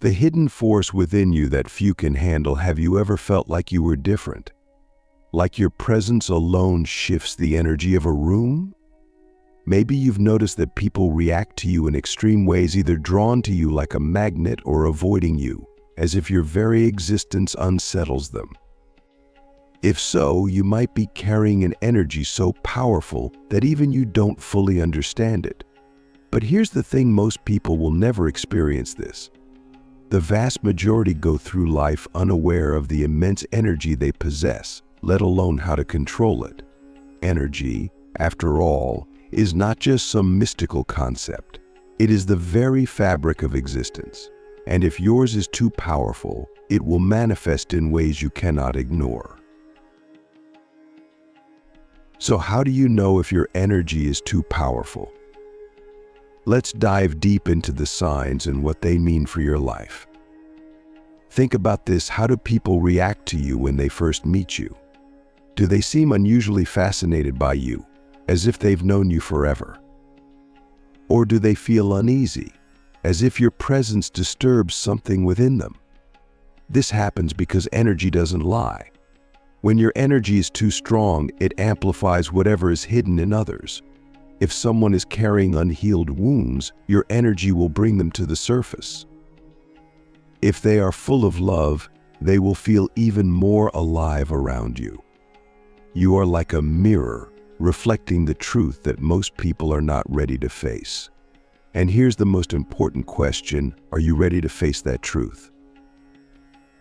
The hidden force within you that few can handle. Have you ever felt like you were different? Like your presence alone shifts the energy of a room? Maybe you've noticed that people react to you in extreme ways, either drawn to you like a magnet or avoiding you, as if your very existence unsettles them. If so, you might be carrying an energy so powerful that even you don't fully understand it. But here's the thing, most people will never experience this. The vast majority go through life unaware of the immense energy they possess, let alone how to control it. Energy, after all, is not just some mystical concept. It is the very fabric of existence. And if yours is too powerful, it will manifest in ways you cannot ignore. So how do you know if your energy is too powerful? Let's dive deep into the signs and what they mean for your life. Think about this. How do people react to you when they first meet you? Do they seem unusually fascinated by you, as if they've known you forever? Or do they feel uneasy, as if your presence disturbs something within them? This happens because energy doesn't lie. When your energy is too strong, it amplifies whatever is hidden in others. If someone is carrying unhealed wounds, your energy will bring them to the surface. If they are full of love, they will feel even more alive around you. You are like a mirror, reflecting the truth that most people are not ready to face. And here's the most important question: are you ready to face that truth?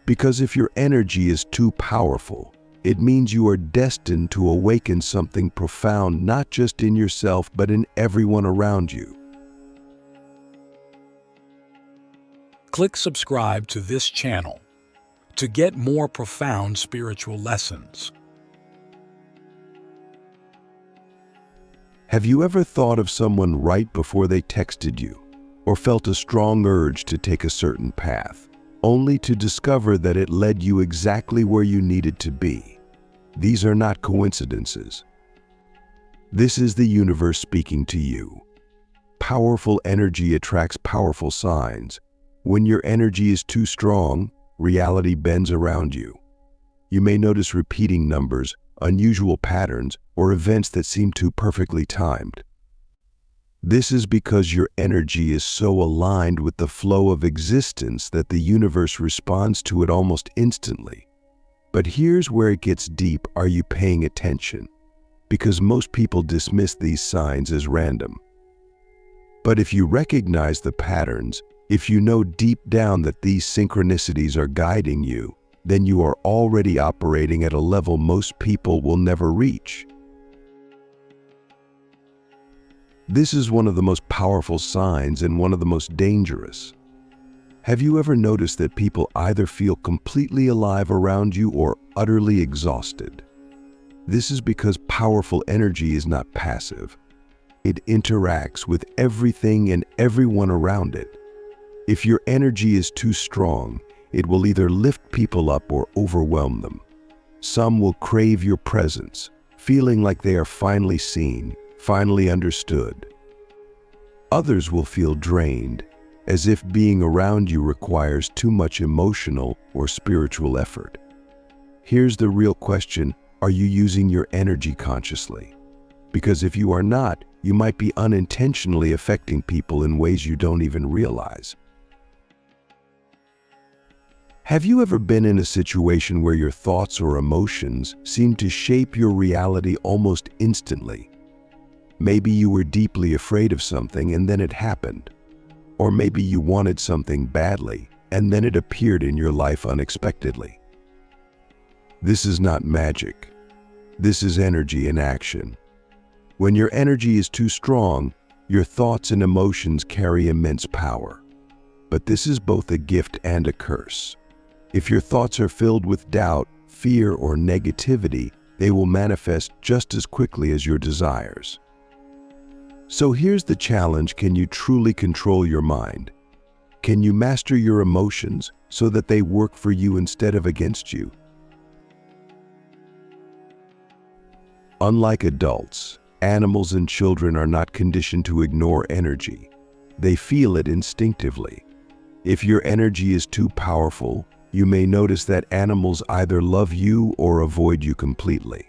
Because if your energy is too powerful, it means you are destined to awaken something profound, not just in yourself, but in everyone around you. Click subscribe to this channel to get more profound spiritual lessons. Have you ever thought of someone right before they texted you, or felt a strong urge to take a certain path, only to discover that it led you exactly where you needed to be? These are not coincidences. This is the universe speaking to you. Powerful energy attracts powerful signs. When your energy is too strong, reality bends around you. You may notice repeating numbers, unusual patterns, or events that seem too perfectly timed. This is because your energy is so aligned with the flow of existence that the universe responds to it almost instantly. But here's where it gets deep. Are you paying attention? Because most people dismiss these signs as random. But if you recognize the patterns, if you know deep down that these synchronicities are guiding you, then you are already operating at a level most people will never reach. This is one of the most powerful signs and one of the most dangerous. Have you ever noticed that people either feel completely alive around you or utterly exhausted? This is because powerful energy is not passive. It interacts with everything and everyone around it. If your energy is too strong, it will either lift people up or overwhelm them. Some will crave your presence, feeling like they are finally seen, finally understood. Others will feel drained, as if being around you requires too much emotional or spiritual effort. Here's the real question: are you using your energy consciously? Because if you are not, you might be unintentionally affecting people in ways you don't even realize. Have you ever been in a situation where your thoughts or emotions seemed to shape your reality almost instantly? Maybe you were deeply afraid of something and then it happened. Or maybe you wanted something badly and then it appeared in your life unexpectedly. This is not magic. This is energy in action. When your energy is too strong, your thoughts and emotions carry immense power. But this is both a gift and a curse. If your thoughts are filled with doubt, fear, or negativity, they will manifest just as quickly as your desires. So here's the challenge: can you truly control your mind? Can you master your emotions so that they work for you instead of against you? Unlike adults, animals and children are not conditioned to ignore energy. They feel it instinctively. If your energy is too powerful, you may notice that animals either love you or avoid you completely.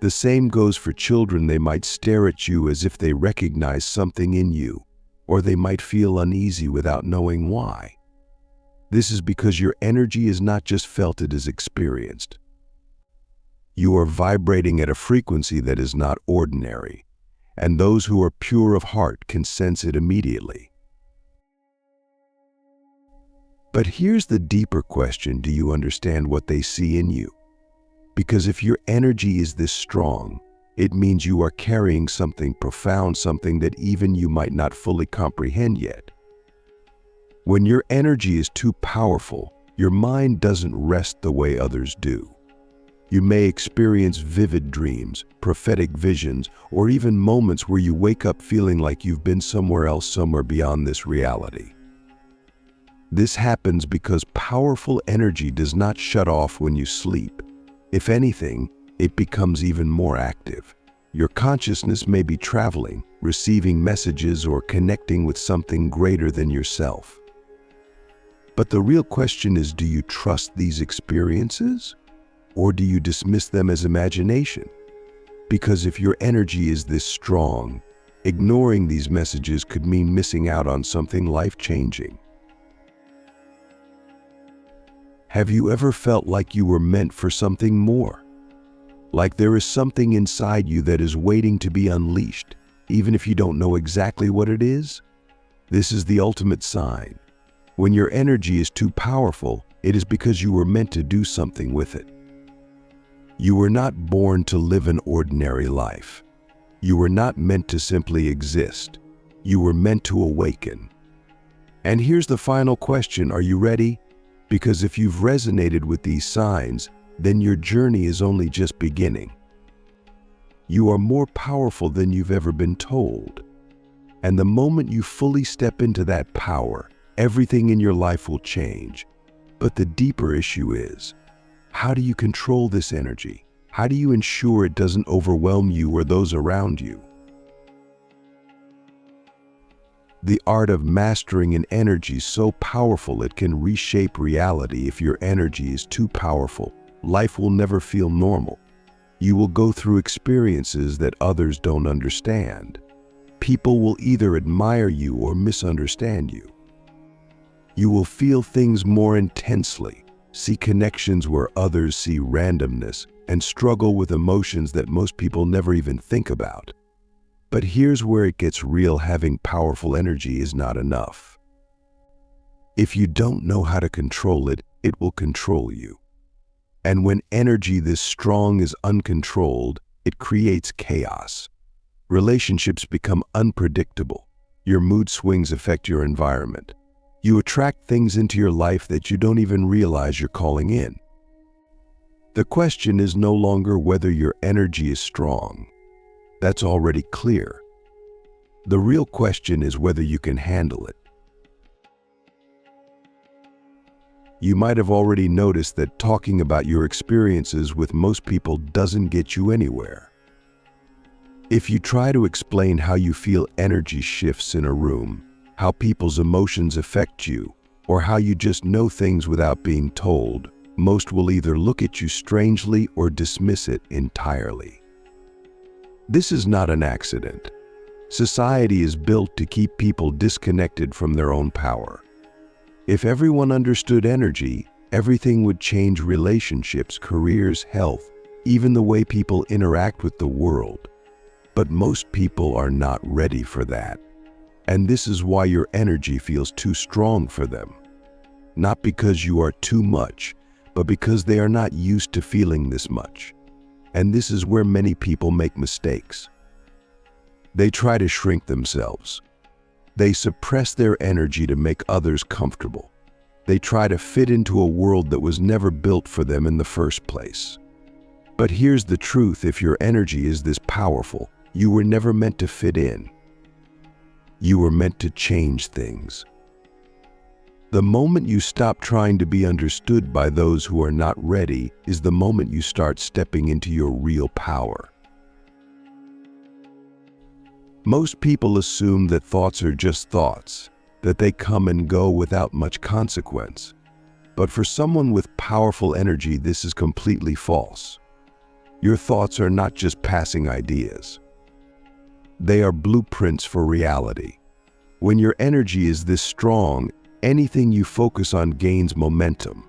The same goes for children. They might stare at you as if they recognize something in you, or they might feel uneasy without knowing why. This is because your energy is not just felt, it is experienced. You are vibrating at a frequency that is not ordinary, and those who are pure of heart can sense it immediately. But here's the deeper question: do you understand what they see in you? Because if your energy is this strong, it means you are carrying something profound, something that even you might not fully comprehend yet. When your energy is too powerful, your mind doesn't rest the way others do. You may experience vivid dreams, prophetic visions, or even moments where you wake up feeling like you've been somewhere else, somewhere beyond this reality. This happens because powerful energy does not shut off when you sleep. If anything, it becomes even more active. Your consciousness may be traveling, receiving messages, or connecting with something greater than yourself. But the real question is, do you trust these experiences? Or do you dismiss them as imagination? Because if your energy is this strong, ignoring these messages could mean missing out on something life-changing. Have you ever felt like you were meant for something more? Like there is something inside you that is waiting to be unleashed, even if you don't know exactly what it is? This is the ultimate sign. When your energy is too powerful, it is because you were meant to do something with it. You were not born to live an ordinary life. You were not meant to simply exist. You were meant to awaken. And here's the final question: are you ready? Because if you've resonated with these signs, then your journey is only just beginning. You are more powerful than you've ever been told. And the moment you fully step into that power, everything in your life will change. But the deeper issue is, how do you control this energy? How do you ensure it doesn't overwhelm you or those around you? The art of mastering an energy so powerful it can reshape reality. If your energy is too powerful, life will never feel normal. You will go through experiences that others don't understand. People will either admire you or misunderstand you. You will feel things more intensely, see connections where others see randomness, and struggle with emotions that most people never even think about. But here's where it gets real: having powerful energy is not enough. If you don't know how to control it, it will control you. And when energy this strong is uncontrolled, it creates chaos. Relationships become unpredictable. Your mood swings affect your environment. You attract things into your life that you don't even realize you're calling in. The question is no longer whether your energy is strong. That's already clear. The real question is whether you can handle it. You might have already noticed that talking about your experiences with most people doesn't get you anywhere. If you try to explain how you feel energy shifts in a room, how people's emotions affect you, or how you just know things without being told, most will either look at you strangely or dismiss it entirely. This is not an accident. Society is built to keep people disconnected from their own power. If everyone understood energy, everything would change: relationships, careers, health, even the way people interact with the world. But most people are not ready for that. And this is why your energy feels too strong for them. Not because you are too much, but because they are not used to feeling this much. And this is where many people make mistakes. They try to shrink themselves. They suppress their energy to make others comfortable. They try to fit into a world that was never built for them in the first place. But here's the truth: if your energy is this powerful, you were never meant to fit in. You were meant to change things. The moment you stop trying to be understood by those who are not ready is the moment you start stepping into your real power. Most people assume that thoughts are just thoughts, that they come and go without much consequence. But for someone with powerful energy, this is completely false. Your thoughts are not just passing ideas. They are blueprints for reality. When your energy is this strong, anything you focus on gains momentum.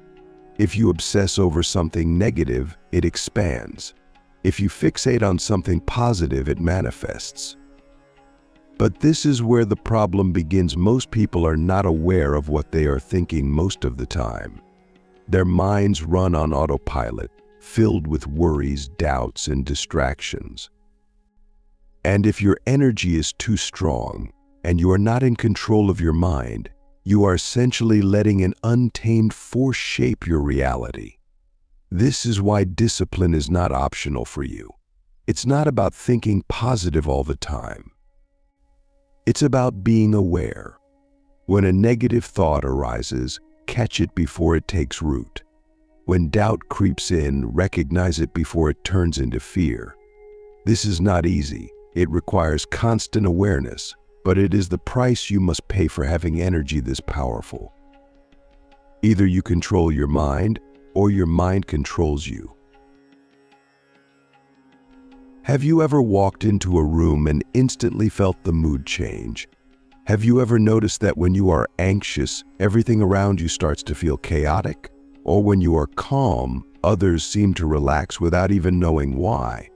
If you obsess over something negative, it expands. If you fixate on something positive, it manifests. But this is where the problem begins. Most people are not aware of what they are thinking most of the time. Their minds run on autopilot, filled with worries, doubts, and distractions. And if your energy is too strong, and you are not in control of your mind, you are essentially letting an untamed force shape your reality. This is why discipline is not optional for you. It's not about thinking positive all the time. It's about being aware. When a negative thought arises, catch it before it takes root. When doubt creeps in, recognize it before it turns into fear. This is not easy. It requires constant awareness, but it is the price you must pay for having energy this powerful. Either you control your mind, or your mind controls you. Have you ever walked into a room and instantly felt the mood change? Have you ever noticed that when you are anxious, everything around you starts to feel chaotic? Or when you are calm, others seem to relax without even knowing why?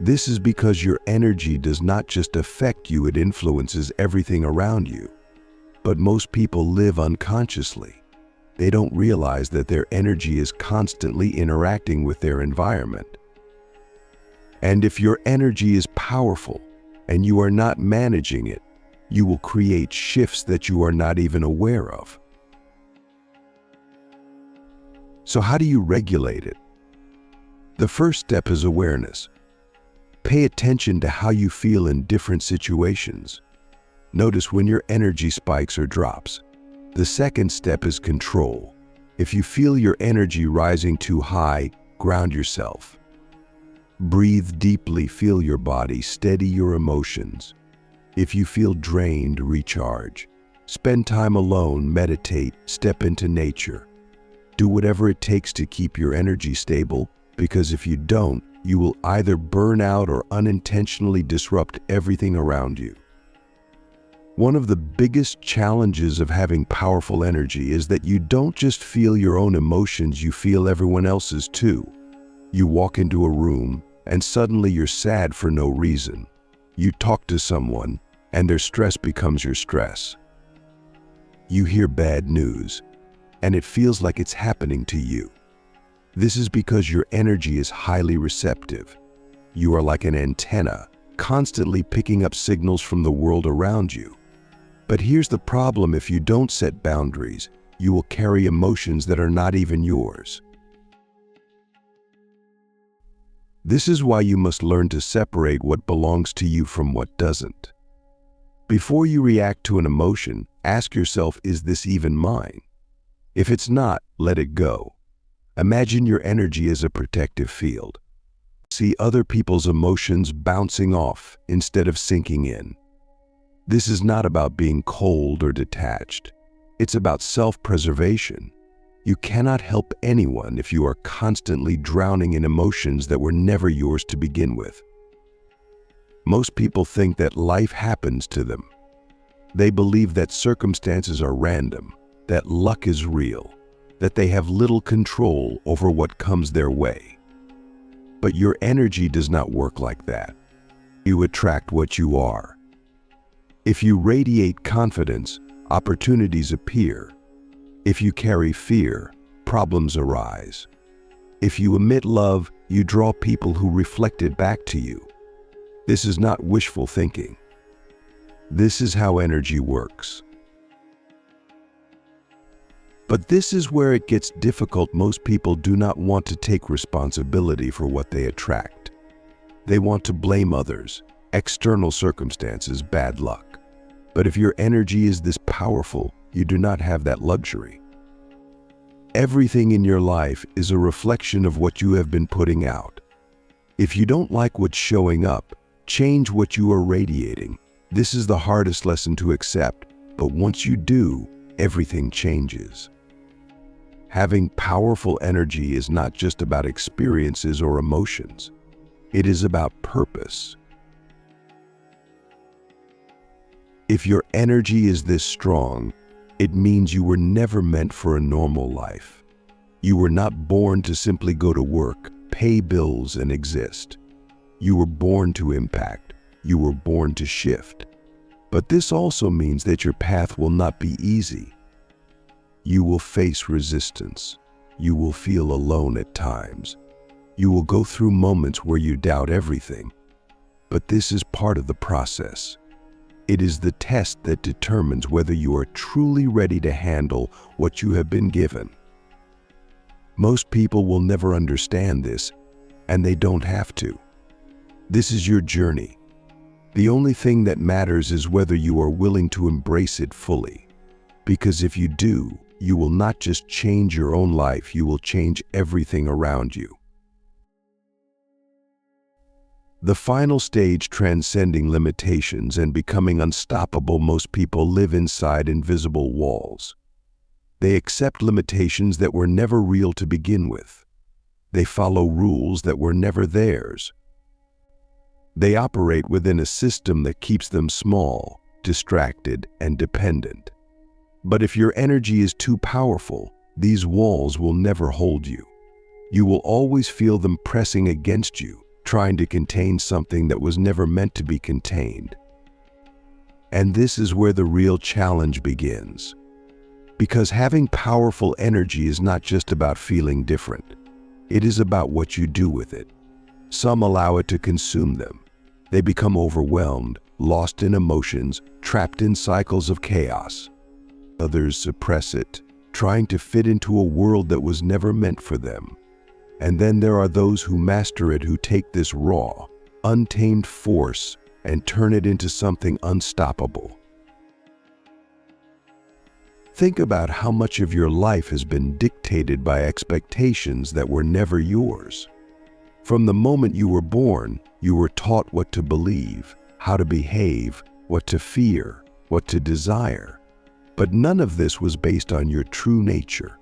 This is because your energy does not just affect you, it influences everything around you. But most people live unconsciously. They don't realize that their energy is constantly interacting with their environment. And if your energy is powerful and you are not managing it, you will create shifts that you are not even aware of. So how do you regulate it? The first step is awareness. Pay attention to how you feel in different situations. Notice when your energy spikes or drops. The second step is control. If you feel your energy rising too high, ground yourself. Breathe deeply, feel your body, steady your emotions. If you feel drained, recharge. Spend time alone, meditate, step into nature. Do whatever it takes to keep your energy stable, because if you don't, you will either burn out or unintentionally disrupt everything around you. One of the biggest challenges of having powerful energy is that you don't just feel your own emotions, you feel everyone else's too. You walk into a room and suddenly you're sad for no reason. You talk to someone and their stress becomes your stress. You hear bad news and it feels like it's happening to you. This is because your energy is highly receptive. You are like an antenna, constantly picking up signals from the world around you. But here's the problem: if you don't set boundaries, you will carry emotions that are not even yours. This is why you must learn to separate what belongs to you from what doesn't. Before you react to an emotion, ask yourself, is this even mine? If it's not, let it go. Imagine your energy as a protective field. See other people's emotions bouncing off instead of sinking in. This is not about being cold or detached. It's about self-preservation. You cannot help anyone if you are constantly drowning in emotions that were never yours to begin with. Most people think that life happens to them. They believe that circumstances are random, that luck is real, that they have little control over what comes their way. But your energy does not work like that. You attract what you are. If you radiate confidence, opportunities appear. If you carry fear, problems arise. If you emit love, you draw people who reflect it back to you. This is not wishful thinking. This is how energy works. But this is where it gets difficult. Most people do not want to take responsibility for what they attract. They want to blame others, external circumstances, bad luck. But if your energy is this powerful, you do not have that luxury. Everything in your life is a reflection of what you have been putting out. If you don't like what's showing up, change what you are radiating. This is the hardest lesson to accept, But once you do, everything changes. Having powerful energy is not just about experiences or emotions. It is about purpose. If your energy is this strong, it means you were never meant for a normal life. You were not born to simply go to work, pay bills, and exist. You were born to impact. You were born to shift. But this also means that your path will not be easy. You will face resistance. You will feel alone at times. You will go through moments where you doubt everything. But this is part of the process. It is the test that determines whether you are truly ready to handle what you have been given. Most people will never understand this, and they don't have to. This is your journey. The only thing that matters is whether you are willing to embrace it fully. Because if you do, you will not just change your own life, you will change everything around you. The final stage, transcending limitations and becoming unstoppable. Most people live inside invisible walls. They accept limitations that were never real to begin with. They follow rules that were never theirs. They operate within a system that keeps them small, distracted, and dependent. But if your energy is too powerful, these walls will never hold you. You will always feel them pressing against you, trying to contain something that was never meant to be contained. And this is where the real challenge begins. Because having powerful energy is not just about feeling different. It is about what you do with it. Some allow it to consume them. They become overwhelmed, lost in emotions, trapped in cycles of chaos. Others suppress it, trying to fit into a world that was never meant for them. And then there are those who master it, who take this raw, untamed force and turn it into something unstoppable. Think about how much of your life has been dictated by expectations that were never yours. From the moment you were born, you were taught what to believe, how to behave, what to fear, what to desire. But none of this was based on your true nature.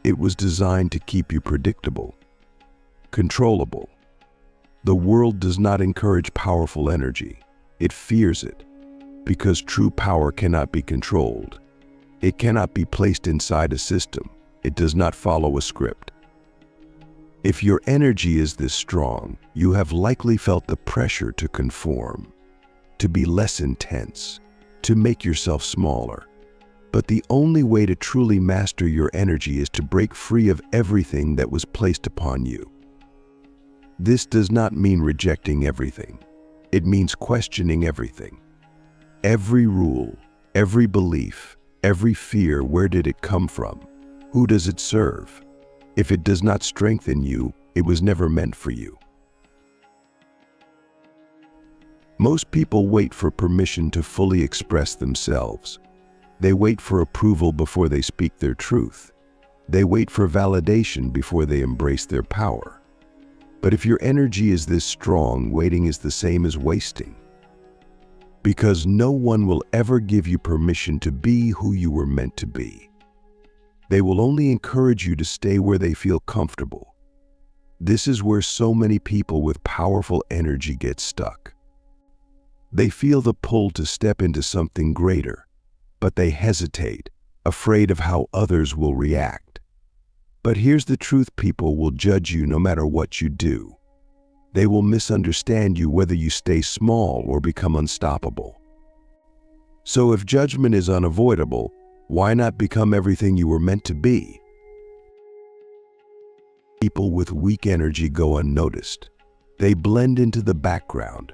It was designed to keep you predictable, controllable. The world does not encourage powerful energy. It fears it, because true power cannot be controlled. It cannot be placed inside a system. It does not follow a script. If your energy is this strong, you have likely felt the pressure to conform, to be less intense, to make yourself smaller. But the only way to truly master your energy is to break free of everything that was placed upon you. This does not mean rejecting everything. It means questioning everything. Every rule, every belief, every fear. Where did it come from? Who does it serve? If it does not strengthen you, it was never meant for you. Most people wait for permission to fully express themselves. They wait for approval before they speak their truth. They wait for validation before they embrace their power. But if your energy is this strong, waiting is the same as wasting. Because no one will ever give you permission to be who you were meant to be. They will only encourage you to stay where they feel comfortable. This is where so many people with powerful energy get stuck. They feel the pull to step into something greater, but they hesitate, afraid of how others will react. But here's the truth: people will judge you no matter what you do. They will misunderstand you whether you stay small or become unstoppable. So if judgment is unavoidable, why not become everything you were meant to be? People with weak energy go unnoticed. They blend into the background.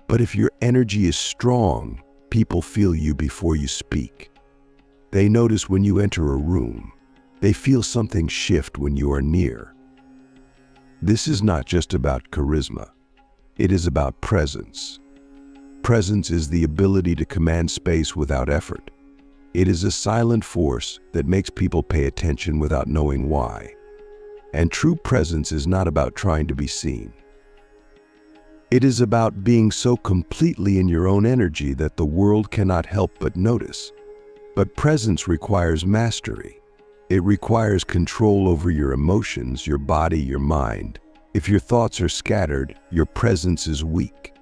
But if your energy is strong, people feel you before you speak. They notice when you enter a room. They feel something shift when you are near. This is not just about charisma. It is about presence. Presence is the ability to command space without effort. It is a silent force that makes people pay attention without knowing why. And true presence is not about trying to be seen. It is about being so completely in your own energy that the world cannot help but notice. But presence requires mastery. It requires control over your emotions, your body, your mind. If your thoughts are scattered, your presence is weak.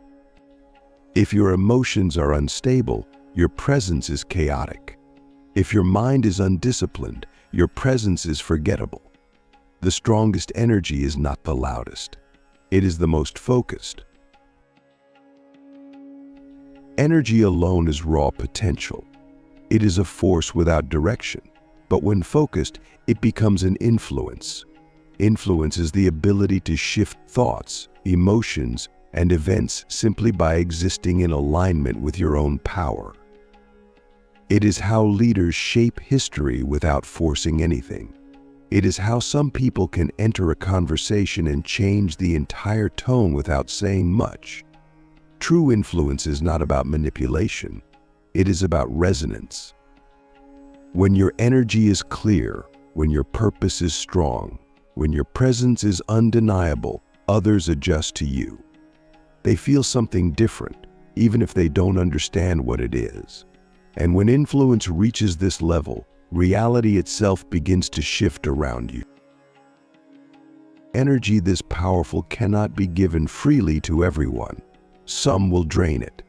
If your emotions are unstable, your presence is chaotic. If your mind is undisciplined, your presence is forgettable. The strongest energy is not the loudest. It is the most focused. Energy alone is raw potential. It is a force without direction, but when focused, it becomes an influence. Influence is the ability to shift thoughts, emotions, and events simply by existing in alignment with your own power. It is how leaders shape history without forcing anything. It is how some people can enter a conversation and change the entire tone without saying much. True influence is not about manipulation. It is about resonance. When your energy is clear, when your purpose is strong, when your presence is undeniable, others adjust to you. They feel something different, even if they don't understand what it is. And when influence reaches this level, reality itself begins to shift around you. Energy this powerful cannot be given freely to everyone. Some will drain it,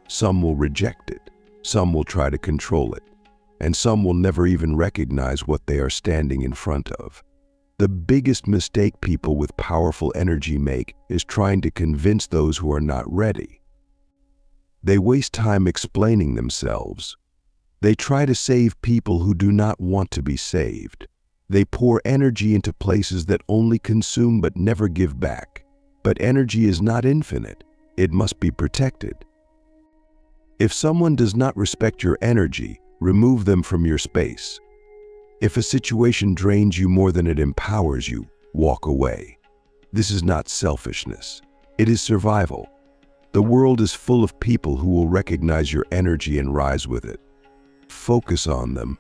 some will reject it, some will try to control it, and some will never even recognize what they are standing in front of. The biggest mistake people with powerful energy make is trying to convince those who are not ready. They waste time explaining themselves. They try to save people who do not want to be saved. They pour energy into places that only consume but never give back. But energy is not infinite. It must be protected. If someone does not respect your energy, remove them from your space. If a situation drains you more than it empowers you, walk away. This is not selfishness. It is survival. The world is full of people who will recognize your energy and rise with it. Focus on them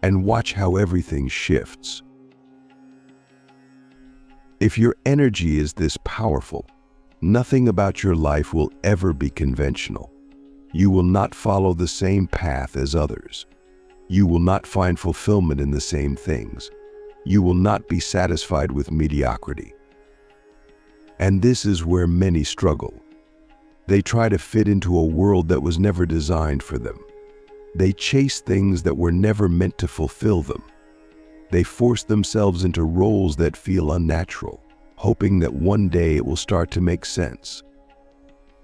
and watch how everything shifts. If your energy is this powerful, nothing about your life will ever be conventional. You will not follow the same path as others. You will not find fulfillment in the same things. You will not be satisfied with mediocrity. And this is where many struggle. They try to fit into a world that was never designed for them. They chase things that were never meant to fulfill them. They force themselves into roles that feel unnatural, hoping that one day it will start to make sense.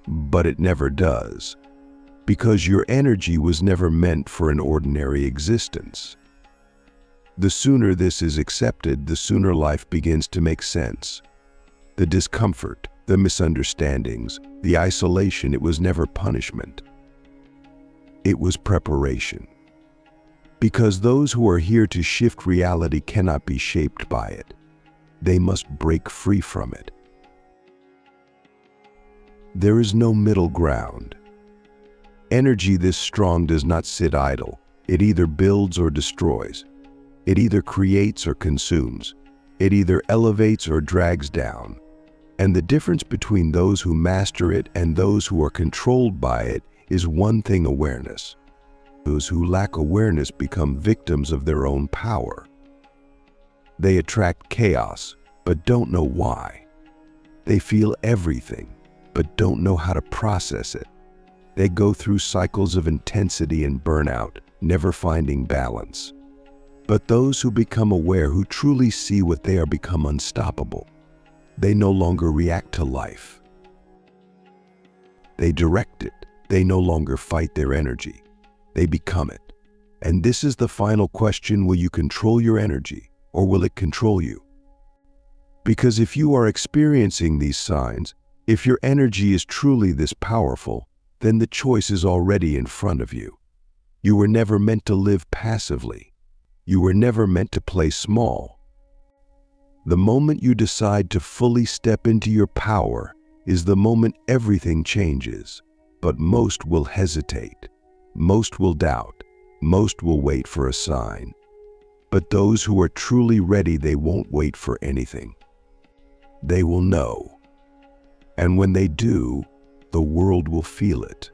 But it never does, because your energy was never meant for an ordinary existence. The sooner this is accepted, the sooner life begins to make sense. The discomfort, the misunderstandings, the isolation, it was never punishment. It was preparation. Because those who are here to shift reality cannot be shaped by it. They must break free from it. There is no middle ground. Energy this strong does not sit idle. It either builds or destroys. It either creates or consumes. It either elevates or drags down. And the difference between those who master it and those who are controlled by it is one thing: awareness. Those who lack awareness become victims of their own power. They attract chaos, but don't know why. They feel everything, but don't know how to process it. They go through cycles of intensity and burnout, never finding balance. But those who become aware, who truly see what they are, become unstoppable. They no longer react to life. They direct it. They no longer fight their energy. They become it. And this is the final question: will you control your energy, or will it control you? Because if you are experiencing these signs, if your energy is truly this powerful, then the choice is already in front of you. You were never meant to live passively. You were never meant to play small. The moment you decide to fully step into your power is the moment everything changes. But most will hesitate. Most will doubt. Most will wait for a sign. But those who are truly ready, they won't wait for anything. They will know. And when they do, the world will feel it.